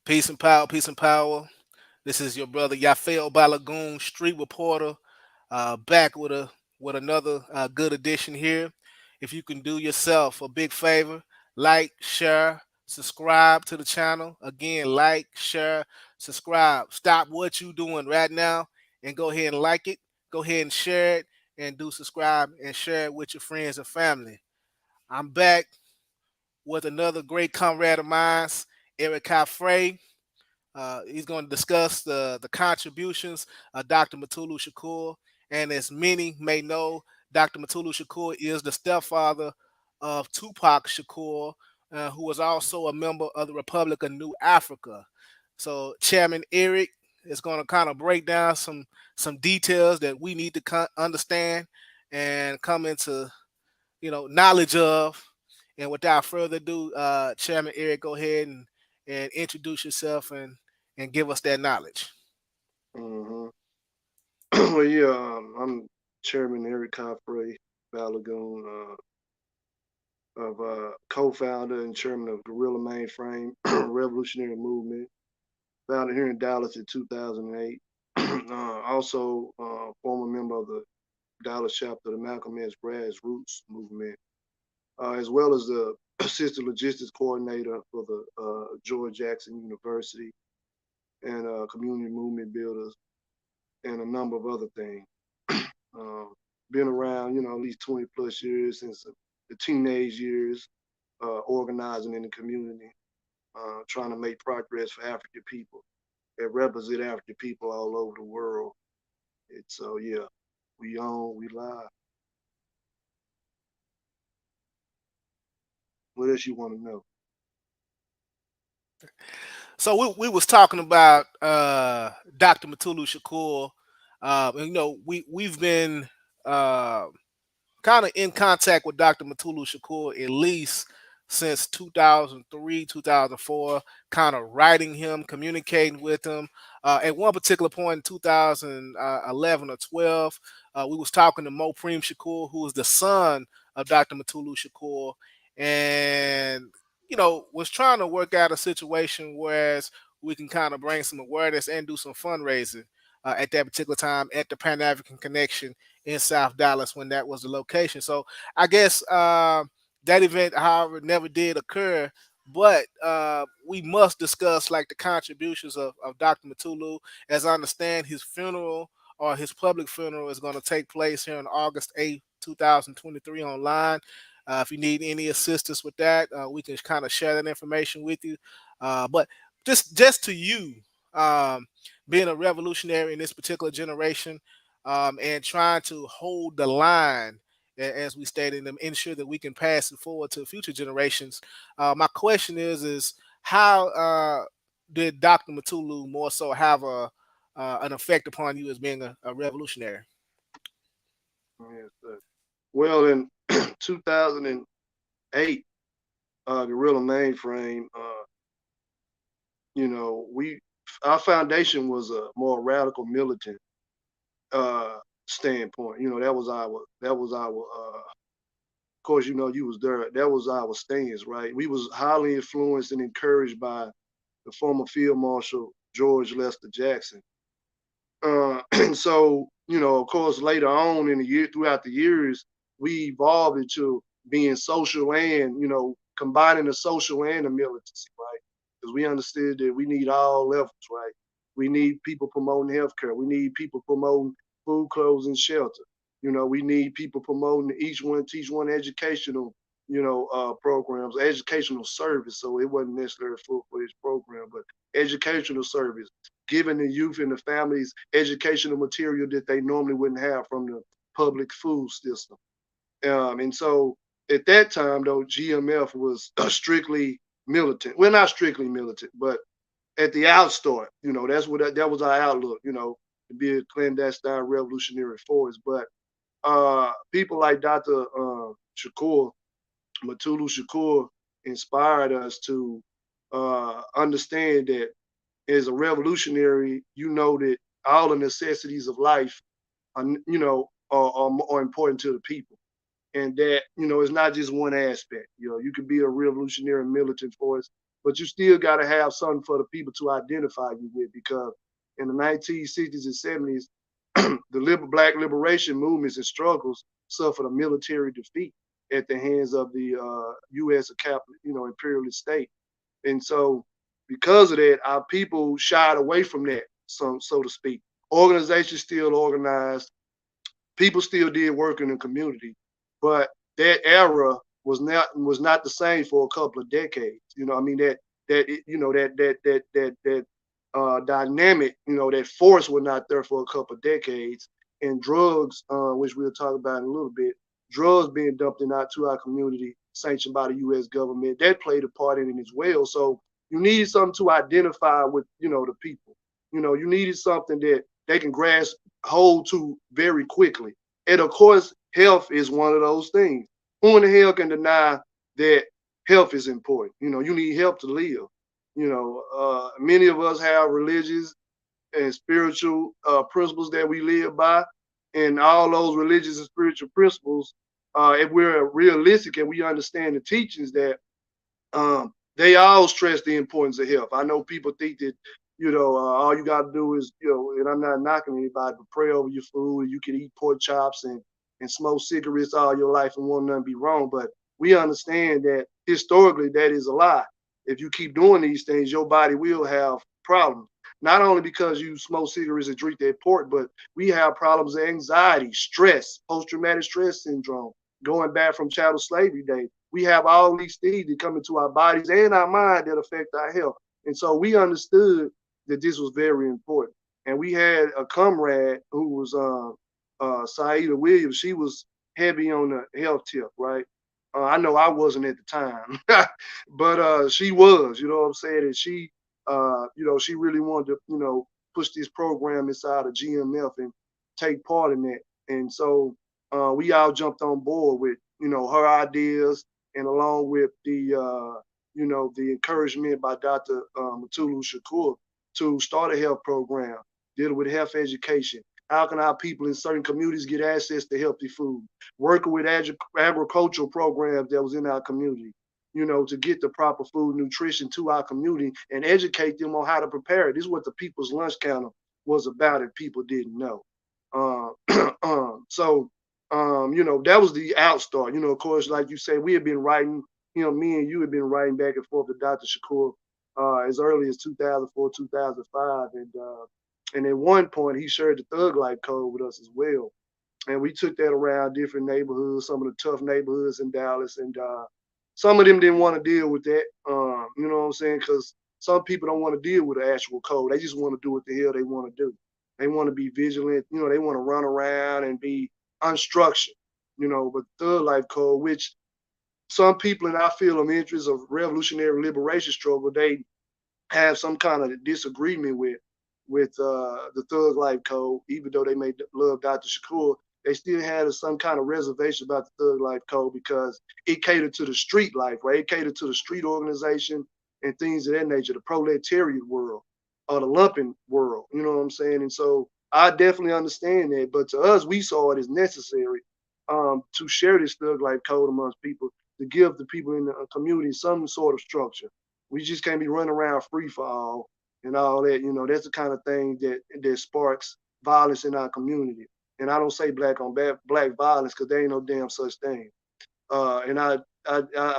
Peace and power, peace and power. This is your brother Yafeuh Balogun, street reporter, back with another good edition here. If you can do yourself a big favor, like, share, subscribe to the channel. Again, like, share, subscribe. Stop what you doing right now and go ahead and like it. Go ahead and share it and do subscribe and share it with your friends and family. I'm back with another great comrade of mine, Erick Khafre. He's going to discuss the contributions of Dr. Mutulu Shakur. And as many may know, Dr. Mutulu Shakur is the stepfather of Tupac Shakur, who was also a member of the Republic of New Africa. So Chairman Erick is going to kind of break down some details that we need to understand and come into knowledge of. And without further ado, Chairman Erick, go ahead and introduce yourself and give us that knowledge. hmm Well, yeah, I'm Chairman Erick Khafre, Balogun, of co-founder and chairman of Guerrilla Mainframe, revolutionary movement, founded here in Dallas in 2008. Also, former member of the Dallas chapter of the Malcolm X grassroots movement, as well as the assistant logistics coordinator for the George Jackson University and community movement builders and a number of other things. Um, been around, at least 20 plus years since the teenage years, organizing in the community, trying to make progress for African people that represent African people all over the world. So yeah, we on, we live. What else you want to know? So we was talking about Dr. Mutulu Shakur. We've been uh, kind of in contact with Dr. Mutulu Shakur at least since 2003, 2004, kind of writing him, communicating with him. At one particular point in 2011 or 12, we was talking to Mopreme Shakur, who is the son of Dr. Mutulu Shakur, and was trying to work out a situation whereas we can kind of bring some awareness and do some fundraising at that particular time at the Pan African Connection in South Dallas when that was the location. So I guess that event, however, never did occur. But we must discuss like the contributions of Dr. Mutulu. As I understand, his funeral or his public funeral is going to take place here on August 8th, 2023 online. If you need any assistance with that, we can kind of share that information with you. But just to you, um, being a revolutionary in this particular generation, and trying to hold the line, as we stated, and ensure that we can pass it forward to future generations. My question is how did Dr. Mutulu more so have an effect upon you as being a revolutionary? Yes, sir. Well, in 2008, Guerrilla Mainframe, we our foundation was a more radical militant uh, standpoint. That was our of course, you was there. That was our stance, right? We was highly influenced and encouraged by the former Field Marshal George Lester Jackson. And so, of course, later on in the year, throughout the years, we evolved into being social and, combining the social and the militancy, right? Because we understood that we need all levels, right? We need people promoting healthcare. We need people promoting food, clothes, and shelter. We need people promoting each one, teach one educational, programs, educational service. So it wasn't necessarily a full-fledged program, but educational service, giving the youth and the families educational material that they normally wouldn't have from the public food system. And so at that time, though, GMF was strictly militant. Well, not strictly militant, but at the outstart, that was our outlook, to be a clandestine revolutionary force. But people like Dr. Shakur, Mutulu Shakur, inspired us to understand that as a revolutionary, you know that all the necessities of life are, are important to the people. And that, it's not just one aspect. You could be a revolutionary militant force but you still got to have something for the people to identify you with, because in the 1960s and 70s, the black liberation movements and struggles suffered a military defeat at the hands of the U.S. imperialist state. And so because of that, our people shied away from that, so to speak. Organizations still organized, people still did work in the community, but that era was not the same for a couple of decades. I mean, that dynamic, that force was not there for a couple of decades. And drugs, which we'll talk about in a little bit, drugs being dumped into our community, sanctioned by the U.S. government, that played a part in it as well. So you needed something to identify with, the people. You needed something that they can grasp hold to very quickly. And of course, health is one of those things. Who in the hell can deny that health is important? You need help to live. Many of us have religious and spiritual principles that we live by, and all those religious and spiritual principles, if we're realistic and we understand the teachings, that they all stress the importance of health. I know people think that, all you got to do is, and I'm not knocking anybody, but pray over your food. You can eat pork chops and smoke cigarettes all your life and won't nothing be wrong. But we understand that historically that is a lie. If you keep doing these things, your body will have problems. Not only because you smoke cigarettes and drink that pork, but we have problems of anxiety, stress, post-traumatic stress syndrome, going back from chattel slavery days. We have all these things that come into our bodies and our mind that affect our health. And so we understood that this was very important. And we had a comrade who was Saida Williams. She was heavy on the health tip, right? I know I wasn't at the time, but she was, you know what I'm saying? And she really wanted to, push this program inside of GMF and take part in that. And so we all jumped on board with, her ideas, and along with the encouragement by Dr. Mutulu Shakur to start a health program dealing with health education. How can our people in certain communities get access to healthy food? Working with agricultural programs that was in our community, to get the proper food nutrition to our community and educate them on how to prepare it. This is what the People's Lunch Counter was about if people didn't know. That was the outstart. Of course, like you said, we had been writing, me and you had been writing back and forth to Dr. Shakur as early as 2004, 2005. And at one point, he shared the Thug Life Code with us as well. And we took that around different neighborhoods, some of the tough neighborhoods in Dallas. And some of them didn't want to deal with that, you know what I'm saying? Because some people don't want to deal with the actual code. They just want to do what the hell they want to do. They want to be vigilant. They want to run around and be unstructured, but Thug Life Code, which some people in our field of interest of revolutionary liberation struggle, they have some kind of disagreement with the Thug Life Code. Even though they may love Dr. Shakur, they still had some kind of reservation about the Thug Life Code because it catered to the street life, right? It catered to the street organization and things of that nature, the proletariat world or the lumpen world, you know what I'm saying? And so I definitely understand that, but to us, we saw it as necessary to share this Thug Life Code amongst people, to give the people in the community some sort of structure. We just can't be running around free for all and all that. That's the kind of thing that sparks violence in our community. And I don't say black on black violence because there ain't no damn such thing. And I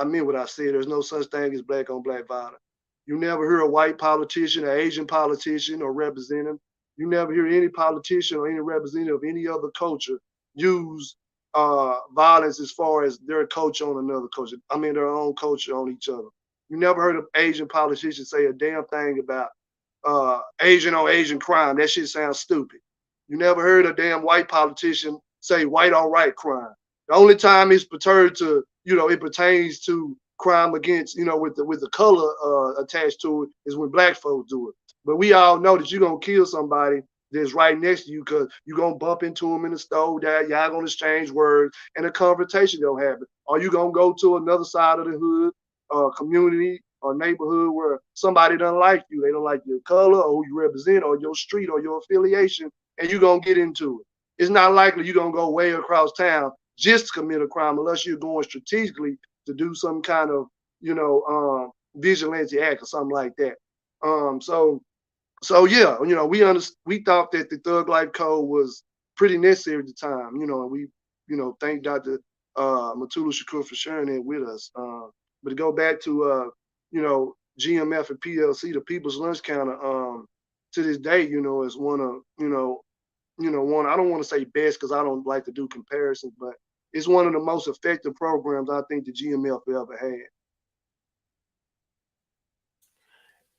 mean what I said. There's no such thing as black on black violence. You never hear a white politician, an Asian politician or representative. You never hear any politician or any representative of any other culture use violence as far as their culture on another culture. I mean, their own culture on each other. You never heard of Asian politicians say a damn thing about Asian on Asian crime. That shit sounds stupid. You never heard a damn white politician say white on white crime. The only time it's pertained to, it pertains to crime against, with the color attached to it is when black folks do it. But we all know that you're going to kill somebody that's right next to you because you're going to bump into them in the store, that y'all going to exchange words and a conversation going to happen. Or you going to go to another side of the hood, community or neighborhood where somebody doesn't like you. They don't like your color or who you represent or your street or your affiliation, and you're going to get into it. It's not likely you're going to go way across town just to commit a crime unless you're going strategically to do some kind of, vigilante act or something like that. So yeah, we thought that the Thug Life Code was pretty necessary at the time, and we, thank Dr. Mutulu Shakur for sharing that with us. But to go back to GMF and PLC, the People's Lunch Counter, to this day, is one of one, I don't want to say best because I don't like to do comparisons, but it's one of the most effective programs I think the GMF ever had.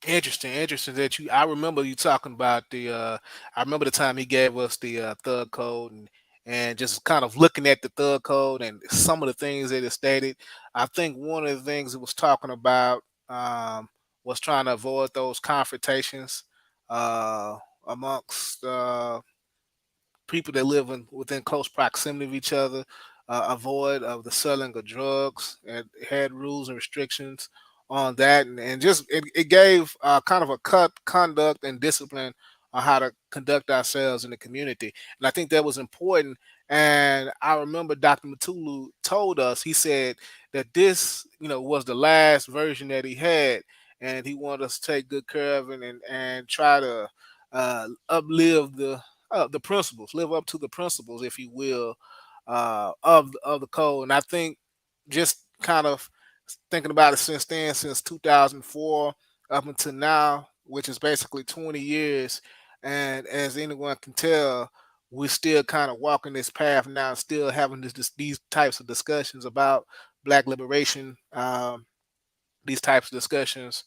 Interesting that you. I remember you talking about the. I remember the time he gave us the thug code and just kind of looking at the thug code and some of the things that it stated. I think one of the things it was talking about was trying to avoid those confrontations uh, amongst people that live within close proximity of each other, avoid of the selling of drugs, and had rules and restrictions on that, and just it gave kind of a cut conduct and discipline on how to conduct ourselves in the community, and I think that was important. And I remember Dr. Mutulu told us, he said that this, was the last version that he had, and he wanted us to take good care of it and try to uplive the principles, live up to the principles, if you will, of the code. And I think just kind of thinking about it since then, since 2004 up until now, which is basically 20 years, and as anyone can tell, we're still kind of walking this path now, still having these types of discussions about Black liberation. These types of discussions,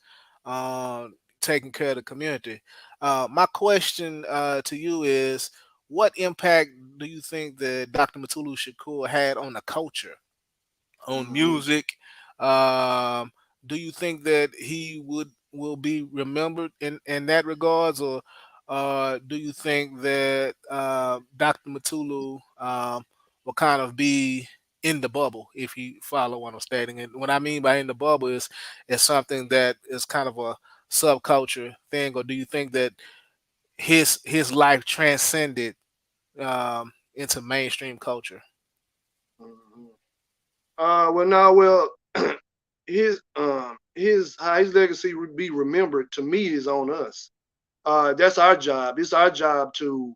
taking care of the community. My question to you is, what impact do you think that Dr. Mutulu Shakur had on the culture, on Hmm. music? Um, do you think that he will be remembered in that regards, or do you think that Dr. Mutulu will kind of be in the bubble, if you follow what I'm stating? And what I mean by in the bubble is something that is kind of a subculture thing, or do you think that his life transcended into mainstream culture? Hmm. Well, now, well, his how his legacy would be remembered to me is on us. That's our job. It's our job to,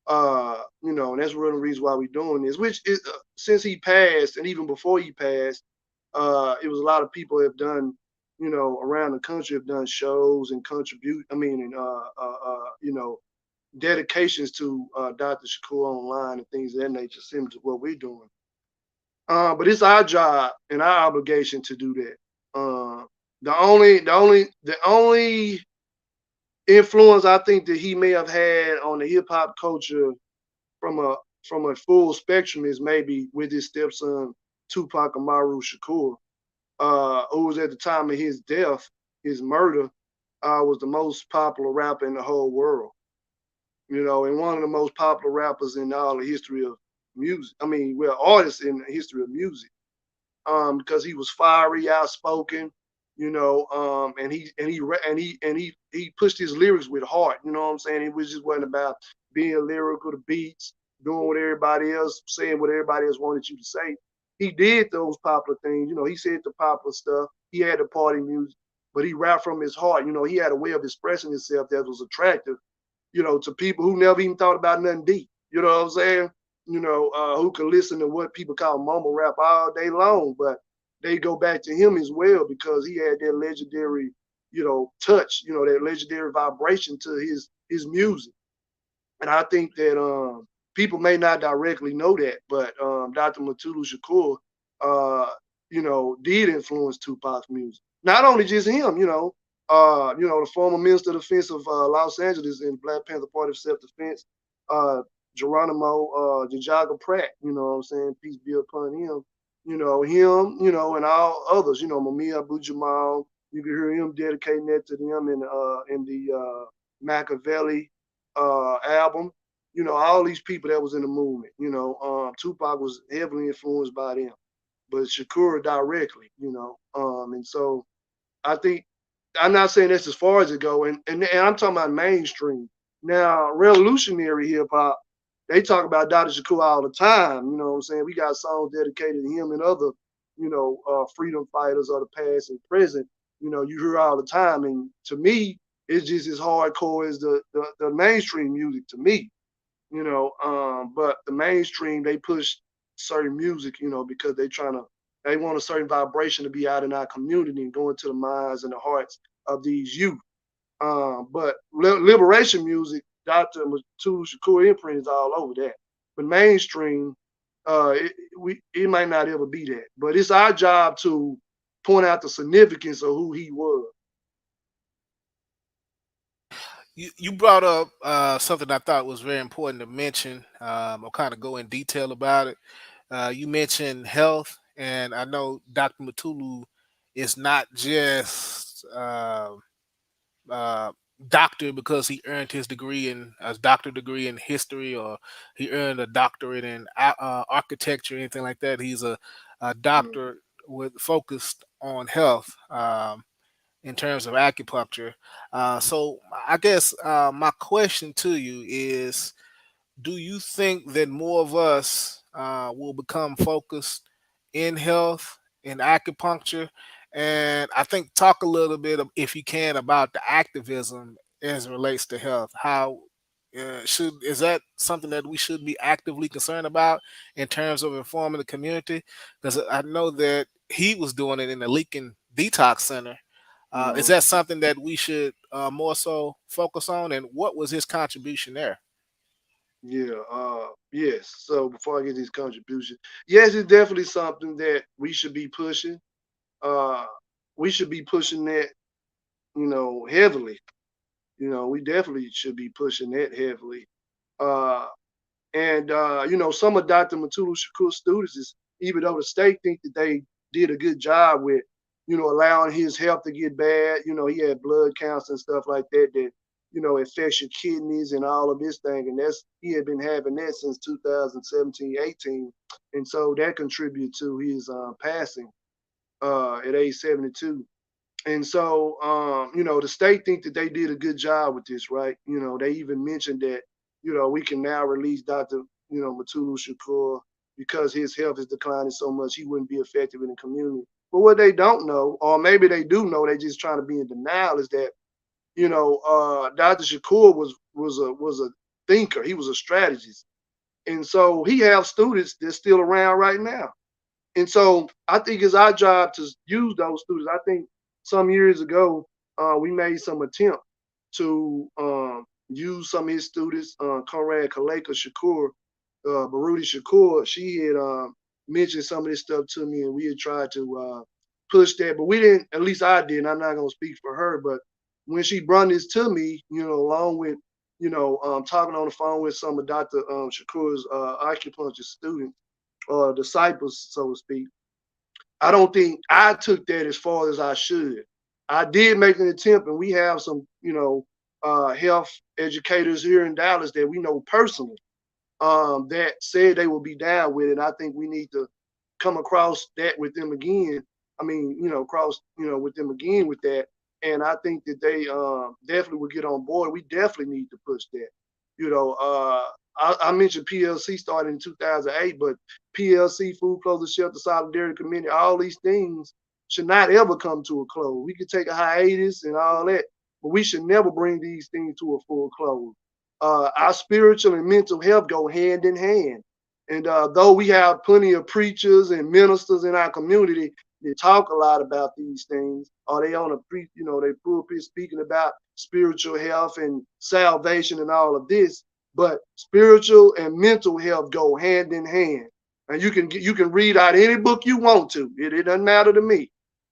and that's one of the reasons why we're doing this. Which is, since he passed, and even before he passed, it was a lot of people have done, around the country have done shows and contribute. I mean, and dedications to Dr. Shakur online and things of that nature, similar to what we're doing. But it's our job and our obligation to do that. The only influence I think that he may have had on the hip hop culture from a from a full spectrum is maybe with his stepson Tupac Amaru Shakur, who was at the time of his death, his murder, was the most popular rapper in the whole world. And one of the most popular rappers in all the history of music. I mean, well, artists in the history of music, because he was fiery, outspoken, and he pushed his lyrics with heart. You know what I'm saying? It was just wasn't about being lyrical to beats, doing what everybody else, saying what everybody else wanted you to say. He did those popular things. He said the popular stuff. He had the party music, but he rapped from his heart. He had a way of expressing himself that was attractive, to people who never even thought about nothing deep. You know what I'm saying? Who can listen to what people call mumble rap all day long, but they go back to him as well because he had that legendary, touch, that legendary vibration to his music. And I think that people may not directly know that, but Dr. Mutulu Shakur, did influence Tupac's music. Not only just him, the former Minister of Defense of Los Angeles in Black Panther Party of Self-Defense, uh, Geronimo Jajaga Pratt, you know what I'm saying? Peace be upon him. Him, and all others, Mamiya Abu Jamal. You can hear him dedicating that to them in the Machiavelli album. All these people that was in the movement. Tupac was heavily influenced by them, but Shakur directly. And so I think I'm not saying that's as far as it go, and I'm talking about mainstream. Now, revolutionary hip hop, they talk about Dr. Shakur all the time. You know what I'm saying? We got songs dedicated to him and other, freedom fighters of the past and present. you know, you hear all the time. And to me, it's just as hardcore as the mainstream music to me, you know. But the mainstream, they push certain music, you know, because they want a certain vibration to be out in our community and go into the minds and the hearts of these youth. But liberation music, Dr. Mutulu Shakur imprint is all over that. But mainstream, it might not ever be that. But it's our job to point out the significance of who he was. You brought up something I thought was very important to mention. I'll kind of go in detail about it. You mentioned health, and I know Dr. Mutulu is not just uh, doctor because he earned his degree in a doctor degree in history, or he earned a doctorate in architecture, or anything like that. He's a Mm, doctor with focused on health. In terms of acupuncture. So I guess my question to you is, do you think that more of us will become focused in health, in acupuncture? And I think talk a little bit, if you can, about the activism as it relates to health. How should is that something that we should be actively concerned about in terms of informing the community? Because I know that he was doing it in the Leakin Detox Center. Is mhm. that something that we should more so focus on? And what was his contribution there? Yeah, yes. So before I get these contributions, yes, it's definitely something that we should be pushing. Uh, we should be pushing that, you know, heavily. You know, we definitely should be pushing that heavily. Uh, And you know, some of Dr. Mutulu Shakur's students is, even though the state think that they did a good job with, you know, allowing his health to get bad. You know, he had blood counts and stuff like that that, you know, affects your kidneys and all of this thing. And that's he had been having that since 2017, 18. And so that contributed to his passing at age 72. And so, you know, the state think that they did a good job with this, right? You know, they even mentioned that, you know, we can now release Dr. You know, Mutulu Shakur because his health is declining so much, he wouldn't be effective in the community. But what they don't know, or maybe they do know, they just trying to be in denial, is that, you know, Dr. Shakur was a thinker. He was a strategist, and so he have students that's still around right now. And so I think it's our job to use those students. I think some years ago, we made some attempt to use some of his students. Conrad Kaleka Shakur, Baruti Shakur, she had mentioned some of this stuff to me, and we had tried to push that, but we didn't. At least I didn't. I'm not gonna speak for her, but when she brought this to me, you know, along with, you know, talking on the phone with some of Dr. Shakur's acupuncture students or disciples, so to speak, I don't think I took that as far as I should. I did make an attempt, and we have some, you know, health educators here in Dallas that we know personally, that said they will be down with it. I think we need to come across that with them again. I mean, you know, cross, you know, with them again with that. And I think that they definitely will get on board. We definitely need to push that. You know, I mentioned PLC started in 2008, but PLC, Food Closure Shelter, Solidarity Committee, all these things should not ever come to a close. We could take a hiatus and all that, but we should never bring these things to a full close. Our spiritual and mental health go hand in hand. And though we have plenty of preachers and ministers in our community that talk a lot about these things, or they on a you know, they pulpit speaking about spiritual health and salvation and all of this, but spiritual and mental health go hand in hand. And you can read out any book you want to. It doesn't matter to me.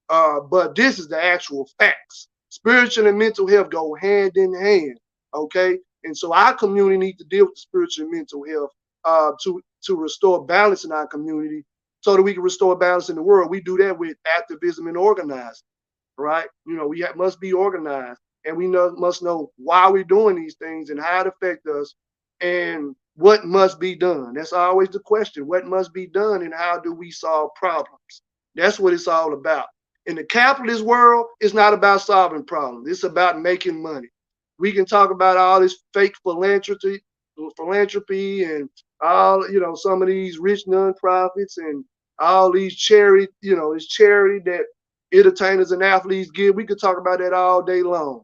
But this is the actual facts. Spiritual and mental health go hand in hand. Okay, and so our community needs to deal with the spiritual and mental health to restore balance in our community, so that we can restore balance in the world. We do that with activism and organizing, right? You know, must be organized, and we must know why we're doing these things and how it affects us, and what must be done. That's always the question: what must be done, and how do we solve problems? That's what it's all about. In the capitalist world, it's not about solving problems. It's about making money. We can talk about all this fake philanthropy, and all, you know, some of these rich nonprofits and all these charity, you know, this charity that entertainers and athletes get. We could talk about that all day long.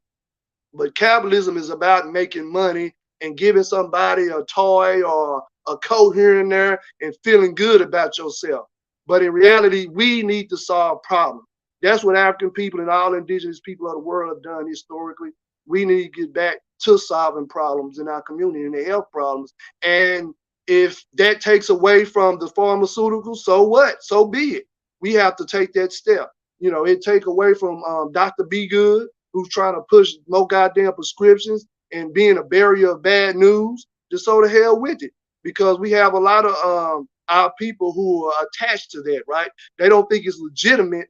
But capitalism is about making money and giving somebody a toy or a coat here and there and feeling good about yourself. But in reality, we need to solve problems. That's what African people and all indigenous people of the world have done historically. We need to get back to solving problems in our community and the health problems. And if that takes away from the pharmaceuticals, so what? So be it. We have to take that step. You know, it take away from Dr. Be Good, who's trying to push more goddamn prescriptions and being a barrier of bad news. Just so the hell with it, because we have a lot of our people who are attached to that, right? They don't think it's legitimate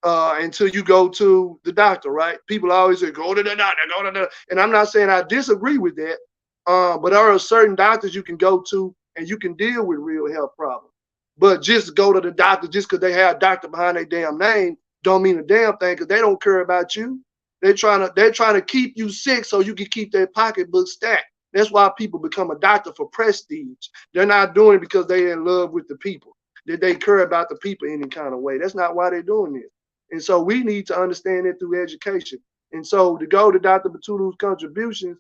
until you go to the doctor, right? People always say, go to the doctor, go to the, and I'm not saying I disagree with that, but there are certain doctors you can go to and you can deal with real health problems. But just go to the doctor just because they have doctor behind their damn name don't mean a damn thing, because they don't care about you. They're trying to keep you sick so you can keep their pocketbook stacked. That's why people become a doctor for prestige. They're not doing it because they're in love with the people, that they care about the people in any kind of way. That's not why they're doing this. And so we need to understand it through education. And so to go to Dr. Mutulu's contributions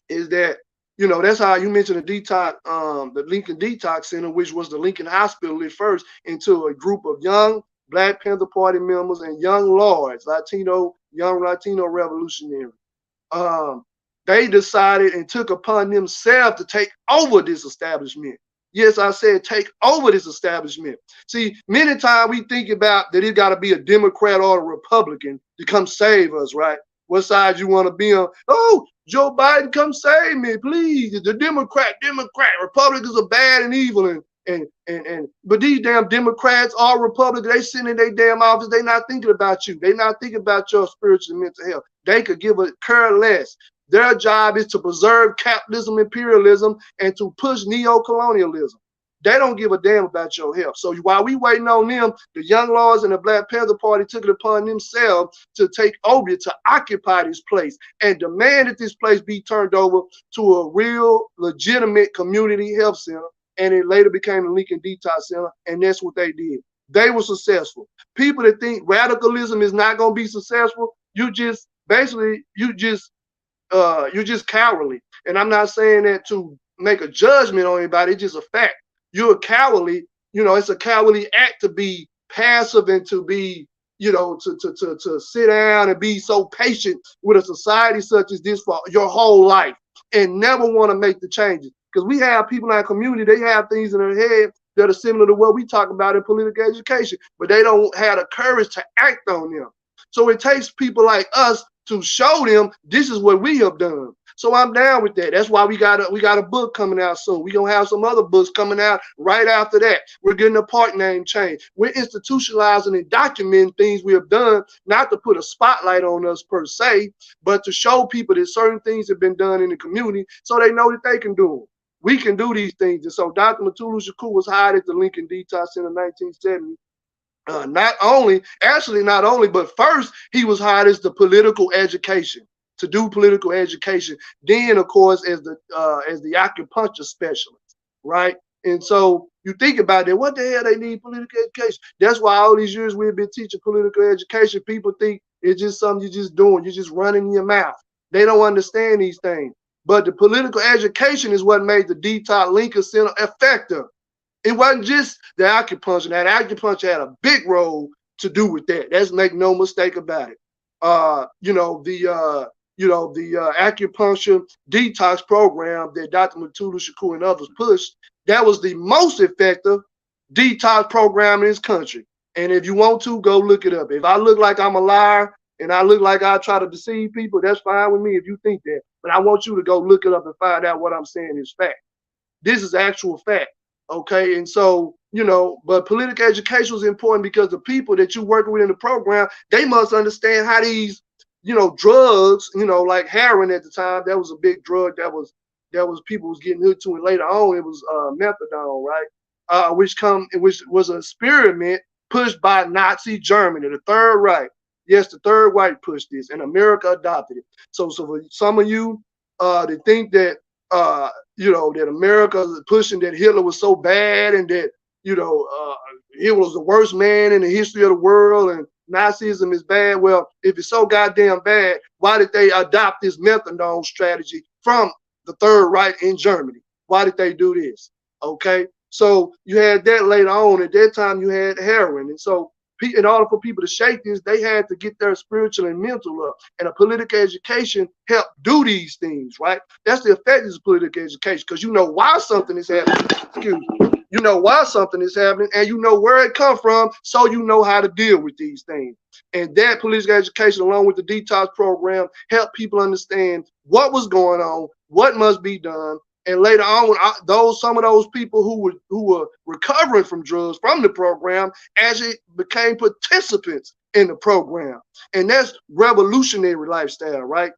is that, you know, that's how you mentioned the detox, the Lincoln Detox Center, which was the Lincoln Hospital at first, into a group of young Black Panther Party members and young lords, young Latino revolutionaries. They decided and took upon themselves to take over this establishment. Yes, I said take over this establishment. See, many times we think about that it got to be a Democrat or a Republican to come save us, right? What side you want to be on? Oh, Joe Biden, come save me, please. The Democrat, Republicans are bad and evil, but these damn Democrats or Republicans, they sitting in their damn office, they not thinking about you. They not thinking about your spiritual and mental health. They could give a care less. Their job is to preserve capitalism, imperialism, and to push neo-colonialism. They don't give a damn about your health. So while we waiting on them, the Young Lords and the Black Panther Party took it upon themselves to take over, to occupy this place and demand that this place be turned over to a real, legitimate community health center. And it later became the Lincoln Detox Center, and that's what they did. They were successful. People that think radicalism is not going to be successful, you're just cowardly. And I'm not saying that to make a judgment on anybody, it's just a fact. You're cowardly. You know, it's a cowardly act to be passive and to be, you know, to sit down and be so patient with a society such as this for your whole life and never want to make the changes. Because we have people in our community, they have things in their head that are similar to what we talk about in political education, but they don't have the courage to act on them. So it takes people like us to show them this is what we have done. So I'm down with that. That's why we got a book coming out soon. We're going to have some other books coming out right after that. We're getting a park name change. We're institutionalizing and documenting things we have done, not to put a spotlight on us per se, but to show people that certain things have been done in the community so they know that they can do them. We can do these things. And so Dr. Mutulu Shakur was hired at the Lincoln Detox Center in 1970. Not only, but first he was hired as the political education, to do political education. Then, of course, as the acupuncture specialist, right? And so you think about it, what the hell they need political education? That's why all these years we've been teaching political education. People think it's just something you're just doing. You're just running your mouth. They don't understand these things. But the political education is what made the Detox Lincoln Center effective. It wasn't just the acupuncture. That acupuncture had a big role to do with that. Let's make no mistake about it. The acupuncture detox program that Dr. Mutulu Shakur and others pushed, that was the most effective detox program in this country. And if you want to, go look it up. If I look like I'm a liar and I look like I try to deceive people, that's fine with me if you think that. But I want you to go look it up and find out what I'm saying is fact. This is actual fact. Okay, and so, you know, but political education was important because the people that you're working with in the program, they must understand how these, you know, drugs, you know, like heroin at the time, that was a big drug that was people was getting hooked to, and later on it was methadone, right? Which was an experiment pushed by Nazi Germany, the Third Reich. Yes, the Third Reich pushed this, and America adopted it. So for some of you that think that that America is pushing that Hitler was so bad and that Hitler was the worst man in the history of the world, and Nazism is bad. Well, if it's so goddamn bad, why did they adopt this methadone strategy from the Third Reich in Germany? Why did they do this? Okay, so you had that later on. At that time, you had heroin, and so in order for people to shake this, they had to get their spiritual and mental up. And a political education helped do these things, right? That's the effect of political education, because you know why something is happening. Excuse me. You know why something is happening, and you know where it come from, so you know how to deal with these things. And that political education, along with the detox program, helped people understand what was going on, what must be done, and later on, some of those people who were recovering from drugs from the program actually became participants in the program, and that's revolutionary lifestyle, right?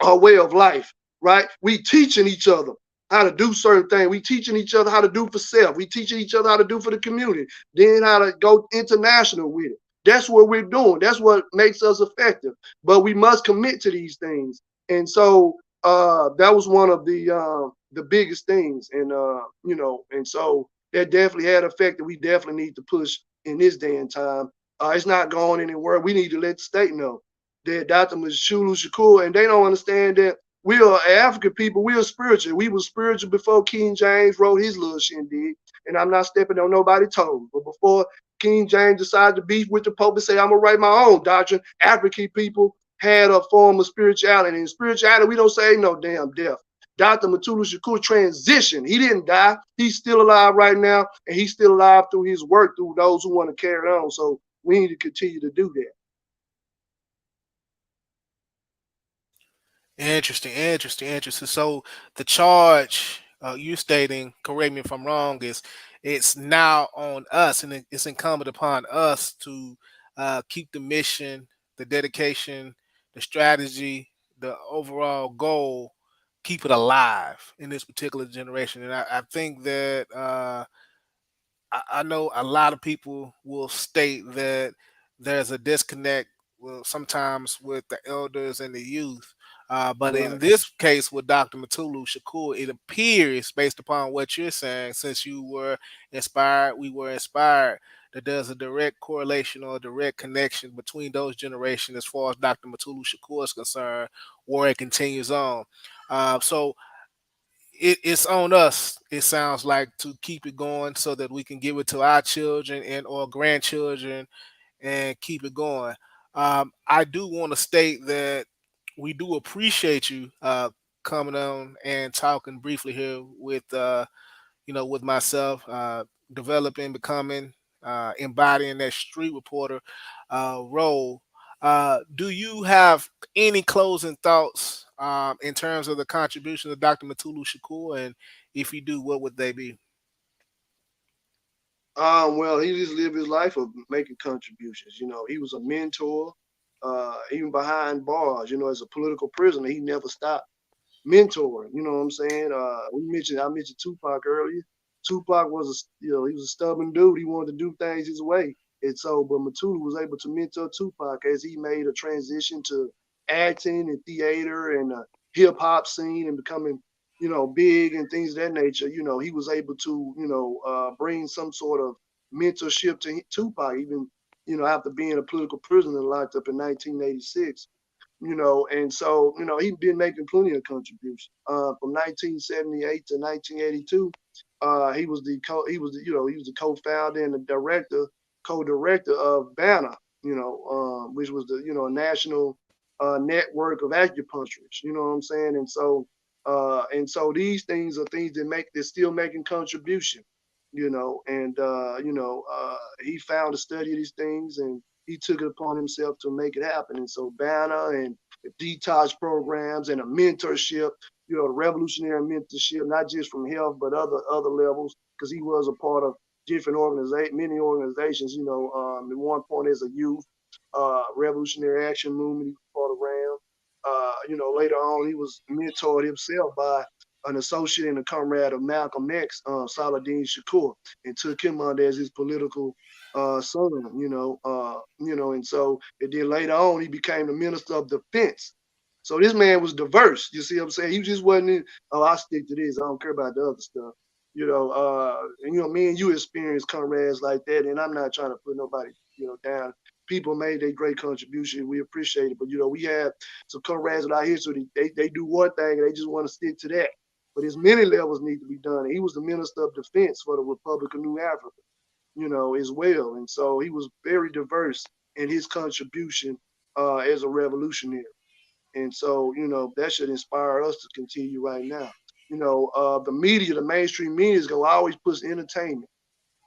Our way of life, right? We teaching each other how to do certain things. We teaching each other how to do for self. We teaching each other how to do for the community. Then how to go international with it. That's what we're doing. That's what makes us effective. But we must commit to these things. And so that was one of the biggest things. And and so that definitely had effect that we definitely need to push in this day and time. It's not going anywhere. We need to let the state know that Dr. Mutulu Shakur, and they don't understand that we are African people. We are spiritual. We were spiritual before King James wrote his little shindig. And I'm not stepping on nobody's toes. But before King James decided to beef with the Pope and say, I'm going to write my own doctrine, African people had a form of spirituality. And spirituality, we don't say no damn death. Dr. Mutulu Shakur transitioned. He didn't die. He's still alive right now. And he's still alive through his work, through those who want to carry on. So we need to continue to do that. Interesting, interesting, interesting. So the charge you stating, correct me if I'm wrong, is it's now on us, and it's incumbent upon us to keep the mission, the dedication, the strategy, the overall goal, keep it alive in this particular generation. And I think that I know a lot of people will state that there's a disconnect, well, sometimes with the elders and the youth. But in Right. this case with Dr. Mutulu Shakur, it appears, based upon what you're saying, since you were inspired, we were inspired, that there's a direct correlation or a direct connection between those generations as far as Dr. Mutulu Shakur is concerned, where it continues on. So it's on us, it sounds like, to keep it going so that we can give it to our children and or grandchildren and keep it going. I do want to state that we do appreciate you coming on and talking briefly here with with myself, developing, becoming, embodying that street reporter role. Do you have any closing thoughts in terms of the contribution of Dr. Mutulu Shakur? And if you do, what would they be? Well, he just lived his life of making contributions. You know, he was a mentor, even behind bars. You know, as a political prisoner, he never stopped mentoring. You know what I'm saying? I mentioned Tupac earlier. Tupac was he was a stubborn dude. He wanted to do things his way, and so but Mutulu was able to mentor Tupac as he made a transition to acting and theater and hip hop scene and becoming big and things of that nature. You know, he was able to bring some sort of mentorship to Tupac, even after being a political prisoner locked up in 1986. And so he's been making plenty of contributions. From 1978 to 1982, he was the co-founder and the co-director of Banner, which was the a national network of acupuncturists. You know what I'm saying? And so these things are things they're still making contribution. He found a study of these things and he took it upon himself to make it happen. And so Banner and the detox programs and a mentorship, the revolutionary mentorship, not just from health, but other levels, because he was a part of many organizations, at one point as a youth, Revolutionary Action Movement, he was part of RAM. Later on, he was mentored himself by an associate and a comrade of Malcolm X, Saladin Shakur, and took him under as his political son, and so and then later on he became the minister of defense. So this man was diverse. You see what I'm saying? He just wasn't I stick to this. I don't care about the other stuff. Me and you experience comrades like that, and I'm not trying to put nobody, down. people made a great contribution. We appreciate it. But we have some comrades with our history. They do one thing and they just want to stick to that. But there's many levels need to be done. And he was the Minister of Defense for the Republic of New Africa, as well. And so he was very diverse in his contribution as a revolutionary. And so, that should inspire us to continue right now. The media, the mainstream media is going to always push entertainment.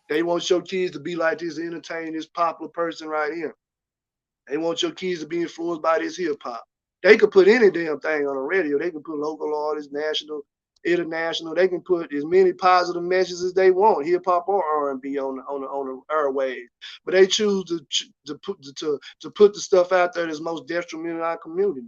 They want your kids to be like this, entertain this popular person right here. They want your kids to be influenced by this hip hop. They could put any damn thing on the radio. They can put local artists, national, international. They can put as many positive messages as they want, hip hop or R&B on the airwaves. But they choose to put the stuff out there that's most detrimental to our community.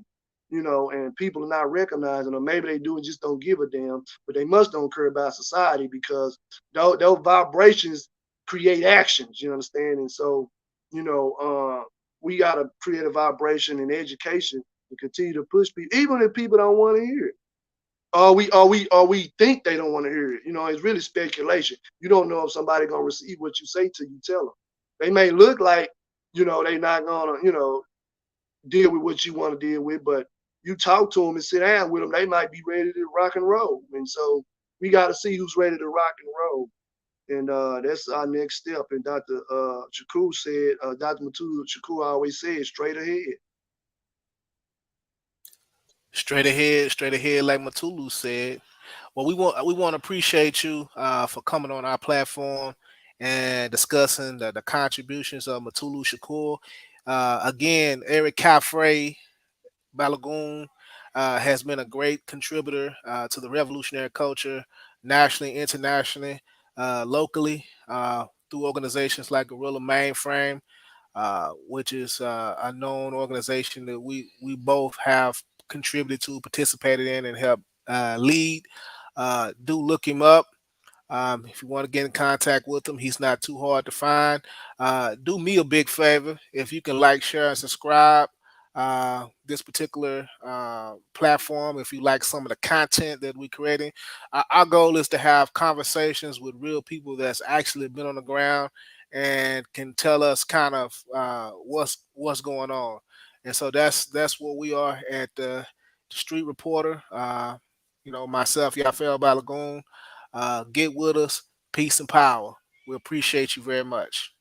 And people are not recognizing, or maybe they do and just don't give a damn. But they must don't care about society because those vibrations create actions. You understand? And so, you know, we got to create a vibration in education and continue to push people, even if people don't want to hear it. Or we think they don't want to hear it. It's really speculation. You don't know if somebody gonna receive what you say till you tell them. They may look like, they not gonna, deal with what you want to deal with, but you talk to them and sit down with them, they might be ready to rock and roll. And so we got to see who's ready to rock and roll. And that's our next step. And Dr. Shakur said, Dr. Mutulu Shakur always said, straight ahead. Straight ahead, like Matulu said. Well, we want to appreciate you for coming on our platform and discussing the contributions of Matulu Shakur. Again, Erick Khafre, Balogun, has been a great contributor to the revolutionary culture nationally, internationally, locally, through organizations like Guerrilla Mainframe, which is a known organization that we both have contributed to, participated in, and helped lead. Do look him up. If you want to get in contact with him, he's not too hard to find. Do me a big favor. If you can like, share, and subscribe this particular platform, if you like some of the content that we're creating, our goal is to have conversations with real people that's actually been on the ground and can tell us kind of what's going on. And so that's what we are at the Street Reporter. Myself, Yafeuh Balogun. Get with us. Peace and power. We appreciate you very much.